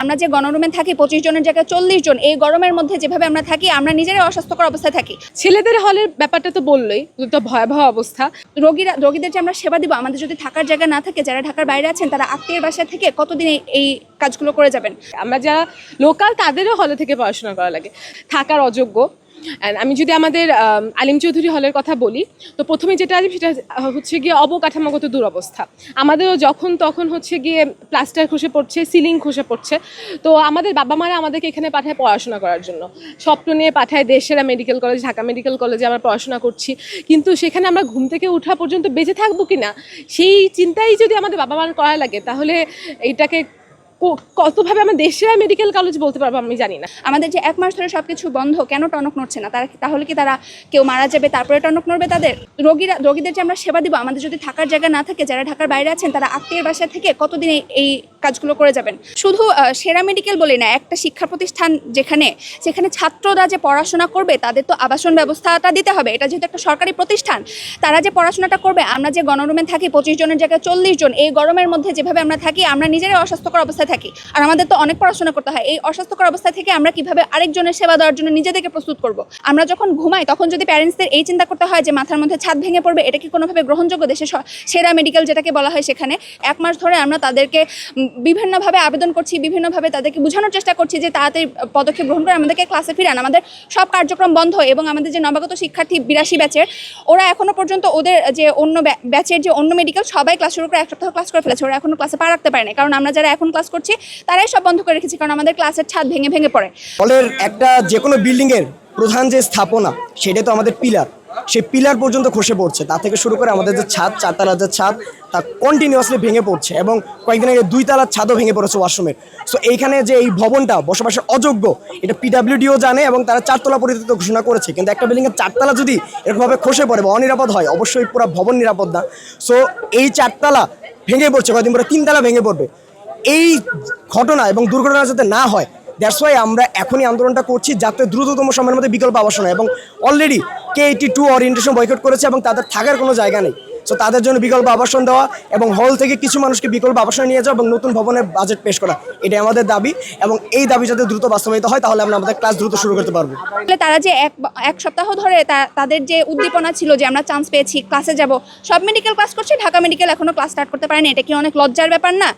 আমরা যে গণরুমে থাকি 25 জনের জায়গায় 40 জন, এই গরমের মধ্যে যেভাবে আমরা থাকি আমরা নিজেরাই অস্বাস্থ্যকর অবস্থায় থাকি। ছেলেদের হলের ব্যাপারটা তো বললোই, তো ভয়াবহ অবস্থা। রোগীদের যে আমরা সেবা দিব, আমাদের যদি থাকার জায়গা না থাকে, যারা ঢাকার বাইরে আছেন তারা আত্মীয়ের বাসায় থেকে কতদিন এই কাজগুলো করে যাবেন। আমরা যারা লোকাল তাদেরও হলে থেকে পড়াশোনা করা লাগে, থাকার অযোগ্য। আমি যদি আমাদের আলিম চৌধুরী হলের কথা বলি, তো প্রথমে যেটা আছে সেটা হচ্ছে গিয়ে অবকাঠামোগত দুরবস্থা। আমাদেরও যখন তখন হচ্ছে গিয়ে প্লাস্টার খসে পড়ছে, সিলিং খসে পড়ছে। তো আমাদের বাবা মারা আমাদেরকে এখানে পাঠায় পড়াশোনা করার জন্য, স্বপ্ন নিয়ে পাঠায় দেশসেরা মেডিকেল কলেজ, ঢাকা মেডিকেল কলেজে আমরা পড়াশোনা করছি। কিন্তু সেখানে আমরা ঘুম থেকে ওঠা পর্যন্ত বেঁচে থাকবো কি না সেই চিন্তাই যদি আমাদের বাবা মার করা লাগে, তাহলে এইটাকে কতভাবে আমরা দেশসেরা মেডিকেল কলেজ বলতে পারবো আমি জানি না। আমাদের যে 1 মাস ধরে সবকিছু বন্ধ, কেন টনক নড়ছে না? তাহলে কি তারা কেউ মারা যাবে তারপরে টনক নড়বে তাদের? রোগীদের যে আমরা সেবা দিব, আমাদের যদি থাকার জায়গা না থাকে, যারা ঢাকার বাইরে আছেন তারা আত্মীয়ের বাসায় থেকে কতদিন এই কাজগুলো করে যাবেন? শুধু সেরা মেডিকেল বলি না, একটা শিক্ষা প্রতিষ্ঠান যেখানে ছাত্ররা যে পড়াশোনা করবে তাদের তো আবাসন ব্যবস্থাটা দিতে হবে। এটা যেহেতু একটা সরকারি প্রতিষ্ঠান, তারা যে পড়াশোনাটা করবে, আমরা যে গণরুমে থাকি 25 জনের জায়গায় 40 জন, এই গরমের মধ্যে যেভাবে আমরা থাকি আমরা নিজেরাই অস্বাস্থ্যকর অবস্থায় থাকি। আর আমাদের তো অনেক পড়াশোনা করতে হয়। এই অস্বাস্থ্যকর অবস্থা থেকে আমরা কিভাবে আরেকজনের সেবা দেওয়ার জন্য নিজেদেরকে প্রস্তুত করব? আমরা যখন ঘুমাই তখন যদি প্যারেন্টসদের এই চিন্তা করতে হয় যে মাথার মধ্যে ছাদ ভেঙে পড়বে, এটা কি কোনোভাবে গ্রহণযোগ্য? দেশে সেরা মেডিকেল যেটাকে বলা হয়, সেখানে 1 মাস ধরে আমরা তাদেরকে বিভিন্নভাবে আবেদন করছি, বিভিন্নভাবে তাদেরকে বোঝানোর চেষ্টা করছি যে তাড়াতাড়ি পদক্ষেপ গ্রহণ করে আমাদেরকে ক্লাসে ফিরান। আমাদের সব কার্যক্রম বন্ধ এবং আমাদের যে নবাগত শিক্ষার্থী 82 ব্যাচের, ওরা এখনো পর্যন্ত ওদের যে অন্য ব্যাচের যে অন্য মেডিকেল সবাই ক্লাস শুরু করে 1 সপ্তাহ ক্লাস করে ফেলেছে, ওরা এখনো ক্লাসে পা রাখতে পারে না। কারণ আমরা যারা এখন ক্লাস করছি তারাই সব বন্ধ করে রেখেছি, কারণ আমাদের ক্লাসের ছাদ ভেঙে পড়ে। হলের একটা যে কোনো বিল্ডিংয়ের প্রধান যে স্থাপনা, সেটা তো আমাদের পিলার, সেই পিলার পর্যন্ত খসে পড়ছে। তা থেকে শুরু করে আমাদের যে ছাদ, 4 তলার যে ছাদ, তা কন্টিনিউয়াসলি ভেঙে পড়ছে এবং কয়েকদিন আগে 2 তলার ছাদও ভেঙে পড়েছে ওয়াশরুমের। সো এইখানে যে এই ভবনটা বসবাসের অযোগ্য, এটা পিডাব্লিউডিও জানে এবং তারা 4 তলা পরিচিত ঘোষণা করেছে। কিন্তু একটা বিল্ডিংয়ের 4 তলা যদি এরকমভাবে খসে পড়ে বা অনিরাপদ হয়, অবশ্যই পুরো ভবন নিরাপদ না। সো এই 4 তলা ভেঙে পড়ছে, কয়েকদিন পরে 3 তলা ভেঙে পড়বে। এই ঘটনা এবং দুর্ঘটনা যাতে না হয়, দ্যাটস ওয়াই আমরা এখনই আন্দোলনটা করছি, যাতে দ্রুততম সময়ের মধ্যে বিকল্প আবাসন হয়। এবং অলরেডি K82 ওরিয়েন্টেশন বয়কট করেছে এবং তাদের থাকার কোনো জায়গা নেই। সো তাদের জন্য বিকল্প আবাসন দেওয়া এবং হল থেকে কিছু মানুষকে বিকল্প আবাসনে নিয়ে যাওয়া এবং নতুন ভবনের বাজেট পেশ করা, এটাই আমাদের দাবি। এবং এই দাবি যাতে দ্রুত বাস্তবায়িত হয়, তাহলে আমরা আমাদের ক্লাস দ্রুত শুরু করতে পারবো। তারা যে এক সপ্তাহ ধরে তাদের যে উদ্দীপনা ছিল যে আমরা চান্স পেয়েছি, ক্লাসে যাব, সব মেডিকেল ক্লাস করছে, ঢাকা মেডিকেল এখনো ক্লাস স্টার্ট করতে পারেনি। এটা কি অনেক লজ্জার ব্যাপার না?